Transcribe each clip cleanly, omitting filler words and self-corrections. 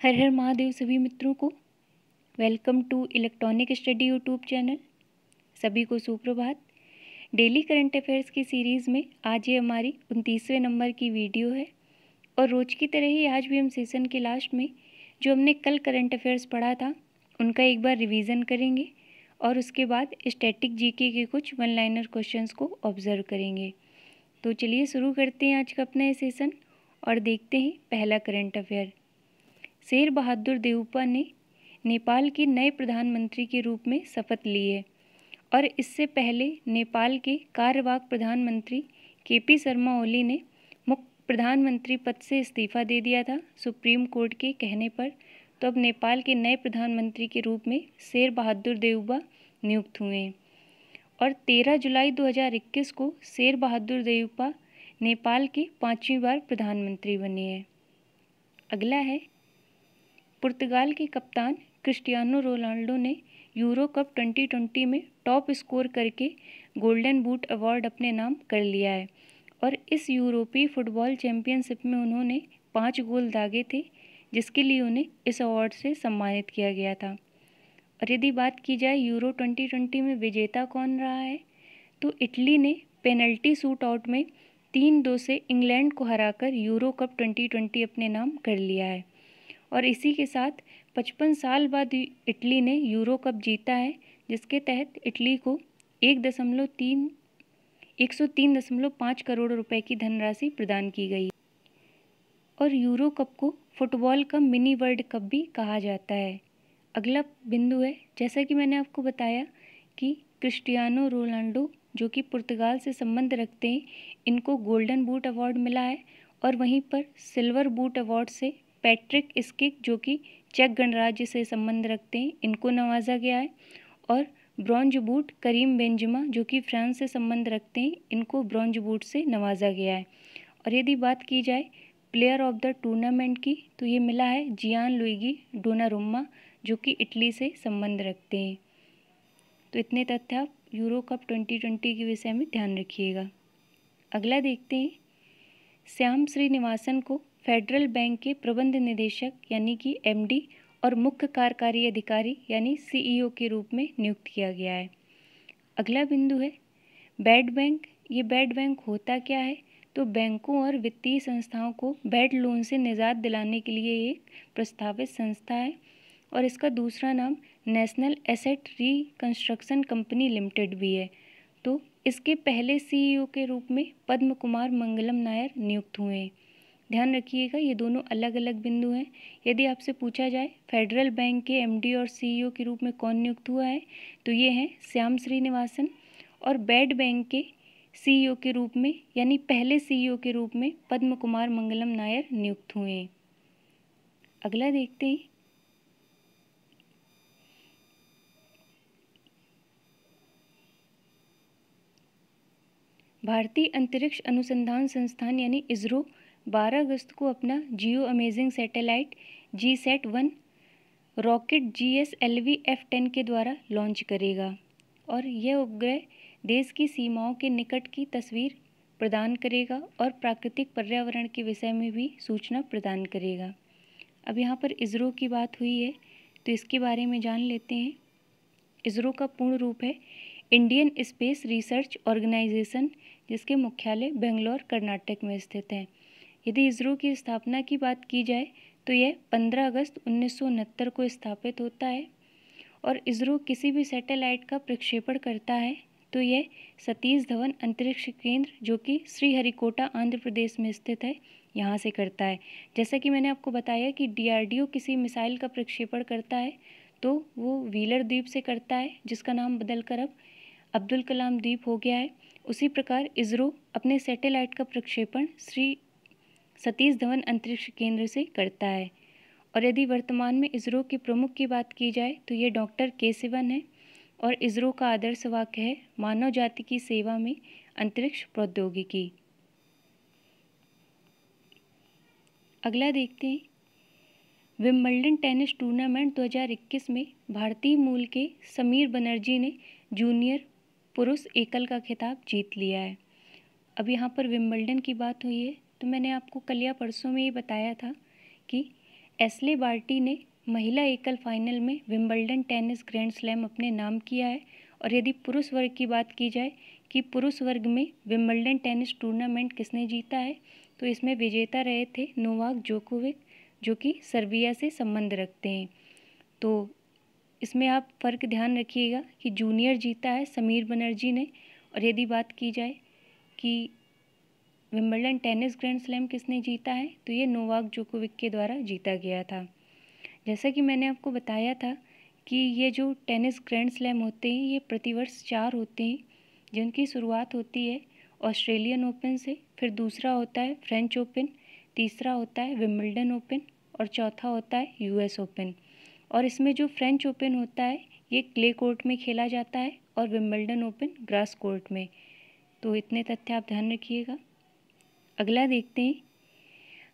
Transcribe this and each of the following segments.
हर हर महादेव सभी मित्रों को। Welcome to electronic study YouTube channel. सभी को सुप्रभात। डेली करंट अफेयर्स की सीरीज़ में आज ये हमारी 29वें नंबर की वीडियो है और रोज़ की तरह ही आज भी हम सेशन के लास्ट में जो हमने कल करंट अफेयर्स पढ़ा था उनका एक बार रिवीजन करेंगे और उसके बाद स्टैटिक जीके के कुछ वन लाइनर क्वेश्चंस को ऑब्जर्व करेंगे। तो चलिए शुरू करते हैं आज का अपना ये सेशन और देखते हैं पहला करंट अफेयर। शेर बहादुर देउपा ने नेपाल के नए प्रधानमंत्री के रूप में शपथ ली है और इससे पहले नेपाल के कार्यवाहक प्रधानमंत्री केपी शर्मा ओली ने मुख्य प्रधानमंत्री पद से इस्तीफा दे दिया था सुप्रीम कोर्ट के कहने पर। तो अब नेपाल के नए प्रधानमंत्री के रूप में शेर बहादुर देउबा नियुक्त हुए हैं और 13 जुलाई 2021 को शेर बहादुर देउबा नेपाल के 5वीं बार प्रधानमंत्री बने हैं। अगला है, पुर्तगाल के कप्तान क्रिस्टियानो रोनाल्डो ने यूरो कप 2020 में टॉप स्कोर करके गोल्डन बूट अवार्ड अपने नाम कर लिया है और इस यूरोपीय फुटबॉल चैंपियनशिप में उन्होंने 5 गोल दागे थे जिसके लिए उन्हें इस अवार्ड से सम्मानित किया गया था। और यदि बात की जाए यूरो 2020 में विजेता कौन रहा है तो इटली ने पेनल्टी शूट आउट में 3-2 से इंग्लैंड को हराकर यूरो कप 2020 अपने नाम कर लिया है और इसी के साथ 55 साल बाद इटली ने यूरो कप जीता है जिसके तहत इटली को 103.5 करोड़ रुपए की धनराशि प्रदान की गई और यूरो कप को फुटबॉल का मिनी वर्ल्ड कप भी कहा जाता है। अगला बिंदु है, जैसा कि मैंने आपको बताया कि क्रिस्टियानो रोनाल्डो जो कि पुर्तगाल से संबंध रखते हैं, इनको गोल्डन बूट अवार्ड मिला है और वहीं पर सिल्वर बूट अवार्ड से पैट्रिक स्किक जो कि चेक गणराज्य से संबंध रखते हैं, इनको नवाजा गया है और ब्रॉन्ज बूट करीम बेंजेमा जो कि फ्रांस से संबंध रखते हैं, इनको ब्रॉन्ज बूट से नवाजा गया है। और यदि बात की जाए प्लेयर ऑफ द टूर्नामेंट की तो ये मिला है जियान लुइगी डोनारुम्मा जो कि इटली से संबंध रखते हैं। तो इतने तथ्य आप यूरो कप 2020 के विषय में ध्यान रखिएगा। अगला देखते हैं, श्याम श्रीनिवासन को फेडरल बैंक के प्रबंध निदेशक यानी कि एमडी और मुख्य कार्यकारी अधिकारी यानी सीईओ के रूप में नियुक्त किया गया है। अगला बिंदु है बैड बैंक। ये बैड बैंक होता क्या है तो बैंकों और वित्तीय संस्थाओं को बैड लोन से निजात दिलाने के लिए एक प्रस्तावित संस्था है और इसका दूसरा नाम national asset reconstruction company limited भी है। तो इसके पहले सीईओ के रूप में पद्म कुमार मंगलम नायर नियुक्त हुए हैं। ध्यान रखिएगा ये दोनों अलग अलग बिंदु हैं। यदि आपसे पूछा जाए फेडरल बैंक के एमडी और सीईओ के रूप में कौन नियुक्त हुआ है तो ये हैं श्याम श्रीनिवासन और बैड बैंक के सीईओ के रूप में यानी पहले सीईओ के रूप में पद्म कुमार मंगलम नायर नियुक्त हुए हैं। अगला देखते हैं, भारतीय अंतरिक्ष अनुसंधान संस्थान यानी इसरो 12 अगस्त को अपना geo imaging satellite GSAT-1 rocket GSLV F10 के द्वारा लॉन्च करेगा और यह उपग्रह देश की सीमाओं के निकट की तस्वीर प्रदान करेगा और प्राकृतिक पर्यावरण के विषय में भी सूचना प्रदान करेगा। अब यहाँ पर इसरो की बात हुई है तो इसके बारे में जान लेते हैं। इसरो का पूर्ण रूप है इंडियन स्पेस रिसर्च ऑर्गेनाइजेशन जिसके मुख्यालय बेंगलोर कर्नाटक में स्थित है। यदि इसरो की स्थापना की बात की जाए तो यह 15 अगस्त 1969 को स्थापित होता है और इसरो किसी भी सैटेलाइट का प्रक्षेपण करता है तो यह सतीश धवन अंतरिक्ष केंद्र जो कि श्रीहरिकोटा आंध्र प्रदेश में स्थित है यहाँ से करता है। जैसा कि मैंने आपको बताया कि DRDO किसी मिसाइल का प्रक्षेपण करता है तो वो व्हीलर द्वीप से करता है जिसका नाम बदलकर अब अब्दुल कलाम द्वीप हो गया है। उसी प्रकार इसरो अपने सैटेलाइट का प्रक्षेपण श्री सतीश धवन अंतरिक्ष केंद्र से करता है। और यदि वर्तमान में इसरो के प्रमुख की बात की जाए तो ये डॉक्टर के सिवन है और इसरो का आदर्श वाक्य है मानव जाति की सेवा में अंतरिक्ष प्रौद्योगिकी। अगला देखते हैं, विंबलडन टेनिस टूर्नामेंट 2021 में भारतीय मूल के समीर बनर्जी ने जूनियर पुरुष एकल का खिताब जीत लिया है। अब यहाँ पर विंबलडन की बात हुई है तो मैंने आपको कल या परसों में ये बताया था कि एशले बार्टी ने महिला एकल फाइनल में विंबलडन टेनिस ग्रैंड स्लैम अपने नाम किया है। और यदि पुरुष वर्ग की बात की जाए कि पुरुष वर्ग में विंबलडन टेनिस टूर्नामेंट किसने जीता है, तो इसमें विजेता रहे थे नोवाक जोकोविक, जो कि सर्बिया से संबंध रखते हैं। तो इसमें आप फ़र्क ध्यान रखिएगा कि जूनियर जीता है समीर बनर्जी ने। और यदि बात की जाए कि विंबलडन टेनिस ग्रैंड स्लैम किसने जीता है, तो ये नोवाक जोकोविक के द्वारा जीता गया था। जैसा कि मैंने आपको बताया था कि ये जो टेनिस ग्रैंड स्लैम होते हैं ये प्रतिवर्ष 4 होते हैं, जिनकी शुरुआत होती है ऑस्ट्रेलियन ओपन से, फिर दूसरा होता है फ्रेंच ओपन, तीसरा होता है विंबलडन ओपन और चौथा होता है यूएस ओपन। और इसमें जो फ्रेंच ओपन होता है ये क्ले कोर्ट में खेला जाता है और विंबलडन ओपन ग्रास कोर्ट में। तो इतने तथ्य आप ध्यान रखिएगा। अगला देखते हैं।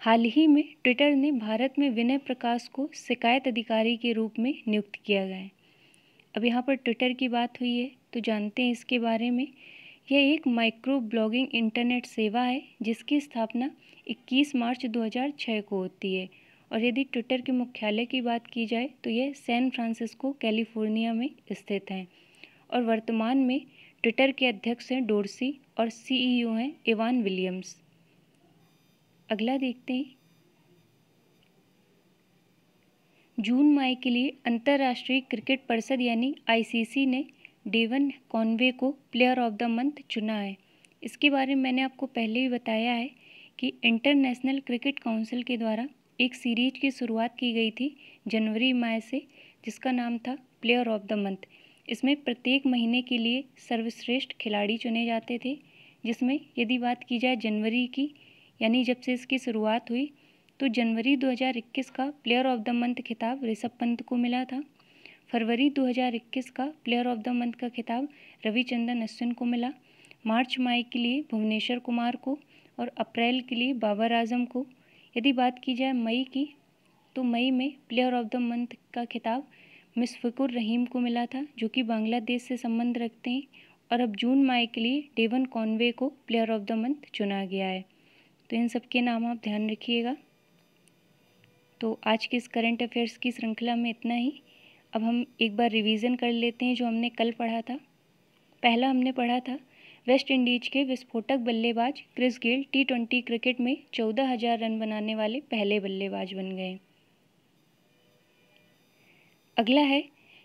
हाल ही में ट्विटर ने भारत में विनय प्रकाश को शिकायत अधिकारी के रूप में नियुक्त किया गया है। अब यहाँ पर ट्विटर की बात हुई है तो जानते हैं इसके बारे में। यह एक माइक्रो ब्लॉगिंग इंटरनेट सेवा है जिसकी स्थापना 21 मार्च 2006 को होती है। और यदि ट्विटर के मुख्यालय की बात की जाए तो यह सैन फ्रांसिस्को कैलिफोर्निया में स्थित है। और वर्तमान में ट्विटर के अध्यक्ष हैं डोर्सी और सीईओ हैं इवान विलियम्स। अगला देखते हैं। जून माह के लिए अंतर्राष्ट्रीय क्रिकेट परिषद यानी आईसीसी ने डेवन कॉनवे को प्लेयर ऑफ द मंथ चुना है। इसके बारे में मैंने आपको पहले ही बताया है कि इंटरनेशनल क्रिकेट काउंसिल के द्वारा एक सीरीज की शुरुआत की गई थी जनवरी माह से, जिसका नाम था प्लेयर ऑफ द मंथ। इसमें प्रत्येक महीने के लिए सर्वश्रेष्ठ खिलाड़ी चुने जाते थे, जिसमें यदि बात की जाए जनवरी की, यानी जब से इसकी शुरुआत हुई, तो जनवरी 2021 का प्लेयर ऑफ द मंथ खिताब ऋषभ पंत को मिला था। फरवरी 2021 का प्लेयर ऑफ द मंथ का खिताब रविचंद्रन अश्विन को मिला। मार्च माह के लिए भुवनेश्वर कुमार को और अप्रैल के लिए बाबर आजम को। यदि बात की जाए मई की, तो मई में प्लेयर ऑफ द मंथ का खिताब मुशफिकुर रहीम को मिला था, जो कि बांग्लादेश से संबंध रखते हैं। और अब जून माह के लिए डेवन कॉनवे को प्लेयर ऑफ द मंथ चुना गया है। तो इन सब के नाम आप ध्यान रखिएगा। तो आज के इस करंट अफेयर्स की श्रृंखला में इतना ही। अब हम एक बार रिवीजन कर लेते हैं जो हमने कल पढ़ा था। पहला हमने पढ़ा था वेस्ट इंडीज के विस्फोटक बल्लेबाज क्रिस गेल T20 क्रिकेट में 14,000 रन बनाने वाले पहले बल्लेबाज बन गए। अगला है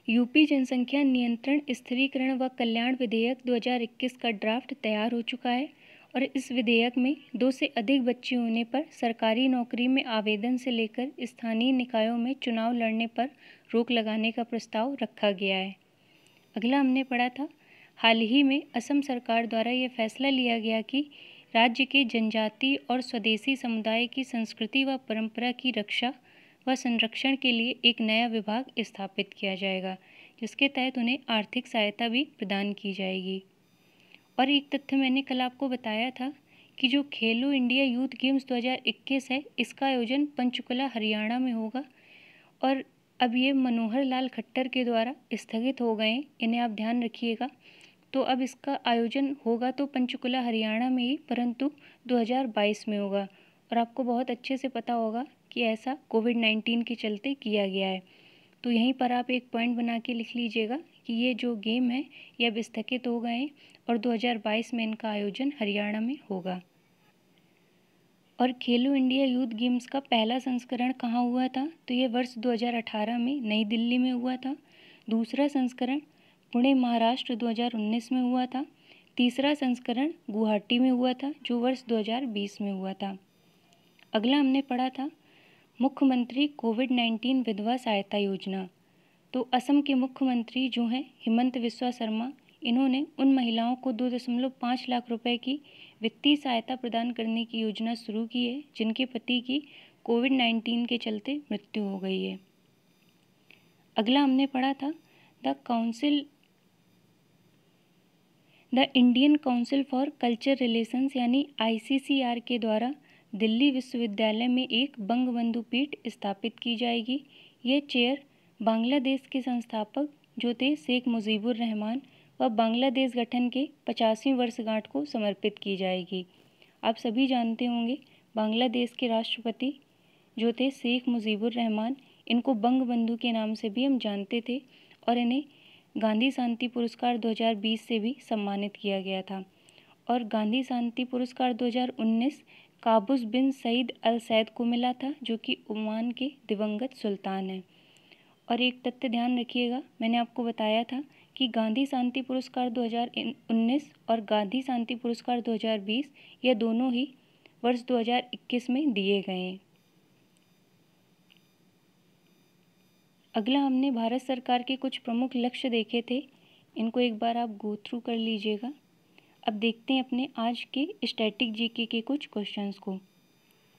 यूपी जनसंख्या नियंत्रण स्थिरीकरण व कल्याण विधेयक 2021 का ड्राफ्ट तैयार हो चुका है। और इस विधेयक में 2 से अधिक बच्चे होने पर सरकारी नौकरी में आवेदन से लेकर स्थानीय निकायों में चुनाव लड़ने पर रोक लगाने का प्रस्ताव रखा गया है। अगला हमने पढ़ा था हाल ही में असम सरकार द्वारा यह फैसला लिया गया कि राज्य के जनजातीय और स्वदेशी समुदाय की संस्कृति व परंपरा की रक्षा व संरक्षण के लिए एक नया विभाग स्थापित किया जाएगा, जिसके तहत उन्हें आर्थिक सहायता भी प्रदान की जाएगी। और एक तथ्य मैंने कल आपको बताया था कि जो खेलो इंडिया यूथ गेम्स 2021 है, इसका आयोजन पंचकुला हरियाणा में होगा। और अब ये मनोहर लाल खट्टर के द्वारा स्थगित हो गए हैं, इन्हें आप ध्यान रखिएगा। तो अब इसका आयोजन होगा तो पंचकुला हरियाणा में ही, परंतु 2022 में होगा। और आपको बहुत अच्छे से पता होगा कि ऐसा कोविड-19 के चलते किया गया है। तो यहीं पर आप एक पॉइंट बना के लिख लीजिएगा कि ये जो गेम है ये अब स्थगित हो गए हैं और 2022 में इनका आयोजन हरियाणा में होगा। और खेलो इंडिया यूथ गेम्स का पहला संस्करण कहाँ हुआ था, तो ये वर्ष 2018 में नई दिल्ली में हुआ था। दूसरा संस्करण पुणे महाराष्ट्र 2019 में हुआ था। तीसरा संस्करण गुवाहाटी में हुआ था जो वर्ष 2020 में हुआ था। अगला हमने पढ़ा था मुख्यमंत्री कोविड-19 विधवा सहायता योजना। तो असम के मुख्यमंत्री जो हैं हिमंत बिस्वा शर्मा, इन्होंने उन महिलाओं को 2.5 लाख रुपए की वित्तीय सहायता प्रदान करने की योजना शुरू की है जिनके पति की कोविड-19 के चलते मृत्यु हो गई है। अगला हमने पढ़ा था the Indian council for culture relations यानी ICCR के द्वारा दिल्ली विश्वविद्यालय में एक बंगबंधु पीठ स्थापित की जाएगी। ये चेयर बांग्लादेश के संस्थापक जो थे शेख मुजीबुर रहमान व बांग्लादेश गठन के 50वीं वर्षगांठ को समर्पित की जाएगी। आप सभी जानते होंगे बांग्लादेश के राष्ट्रपति जो थे शेख मुजीबुर रहमान, इनको बंग बंधु के नाम से भी हम जानते थे और इन्हें गांधी शांति पुरस्कार 2020 से भी सम्मानित किया गया था। और गांधी शांति पुरस्कार 2019 काबूस बिन सईद अल सैद को मिला था, जो कि ओमान के दिवंगत सुल्तान हैं। और एक तथ्य ध्यान रखिएगा, मैंने आपको बताया था कि गांधी शांति पुरस्कार 2019 और गांधी शांति पुरस्कार 2020 यह दोनों ही वर्ष 2021 में दिए गए हैं। अगला हमने भारत सरकार के कुछ प्रमुख लक्ष्य देखे थे, इनको एक बार आप गो थ्रू कर लीजिएगा। अब देखते हैं अपने आज के स्टैटिक जीके के कुछ क्वेश्चंस को।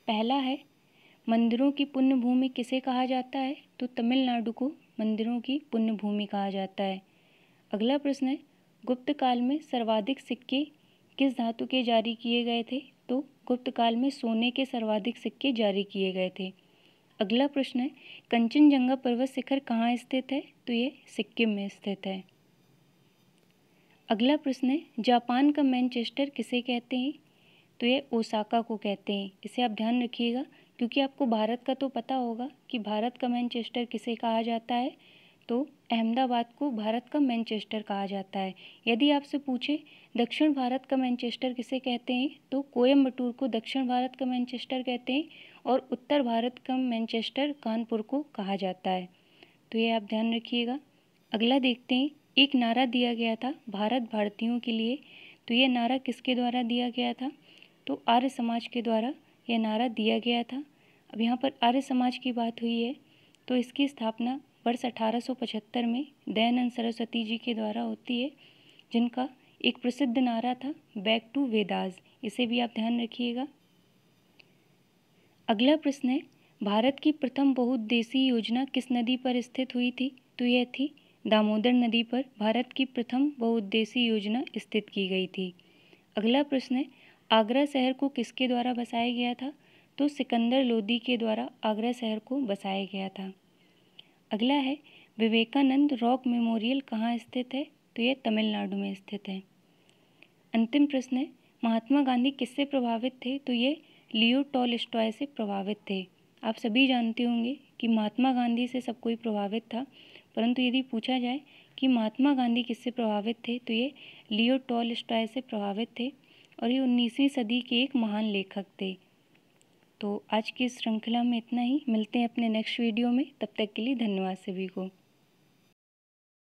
पहला है, मंदिरों की पुण्य भूमि किसे कहा जाता है? तो तमिलनाडु को मंदिरों की पुण्य भूमि कहा जाता है। अगला प्रश्न है, गुप्त काल में सर्वाधिक सिक्के किस धातु के जारी किए गए थे? तो गुप्त काल में सोने के सर्वाधिक सिक्के जारी किए गए थे। अगला प्रश्न है, कंचनजंगा पर्वत शिखर कहाँ स्थित है? तो ये सिक्किम में स्थित है। अगला प्रश्न है, जापान का मैनचेस्टर किसे कहते हैं? तो ये ओसाका को कहते हैं। इसे आप ध्यान रखिएगा, क्योंकि आपको भारत का तो पता होगा कि भारत का मैनचेस्टर किसे कहा जाता है। तो अहमदाबाद को भारत का मैनचेस्टर कहा जाता है। यदि आपसे पूछे दक्षिण भारत का मैनचेस्टर किसे कहते हैं, तो कोयम्बटूर को दक्षिण भारत का मैनचेस्टर कहते हैं और उत्तर भारत का मैनचेस्टर कानपुर को कहा जाता है। तो ये आप ध्यान रखिएगा। अगला देखते हैं, एक नारा दिया गया था भारत भारतीयों के लिए, तो ये नारा किसके द्वारा दिया गया था? तो आर्य समाज के द्वारा यह नारा दिया गया था। अब यहाँ पर आर्य समाज की बात हुई है, तो इसकी स्थापना वर्ष 1875 में दयानंद सरस्वती जी के द्वारा होती है, जिनका एक प्रसिद्ध नारा था बैक टू वेदास। इसे भी आप ध्यान रखिएगा। अगला प्रश्न है, भारत की प्रथम बहुउद्देशीय योजना किस नदी पर स्थित हुई थी? तो यह थी दामोदर नदी पर भारत की प्रथम बहुउद्देशीय योजना स्थित की गई थी। अगला प्रश्न है, आगरा शहर को किसके द्वारा बसाया गया था? तो सिकंदर लोदी के द्वारा आगरा शहर को बसाया गया था। अगला है, विवेकानंद रॉक मेमोरियल कहाँ स्थित है? तो यह तमिलनाडु में स्थित है। अंतिम प्रश्न है, महात्मा गांधी किससे प्रभावित थे? तो ये लियो टॉलस्टॉय से प्रभावित थे। आप सभी जानते होंगे कि महात्मा गांधी से सब कोई प्रभावित था, परंतु यदि पूछा जाए कि महात्मा गांधी किससे प्रभावित थे, तो ये लियो टॉलस्टॉय से प्रभावित थे और ये 19वीं सदी के एक महान लेखक थे। तो आज की इस श्रृंखला में इतना ही। मिलते हैं अपने नेक्स्ट वीडियो में, तब तक के लिए धन्यवाद सभी को।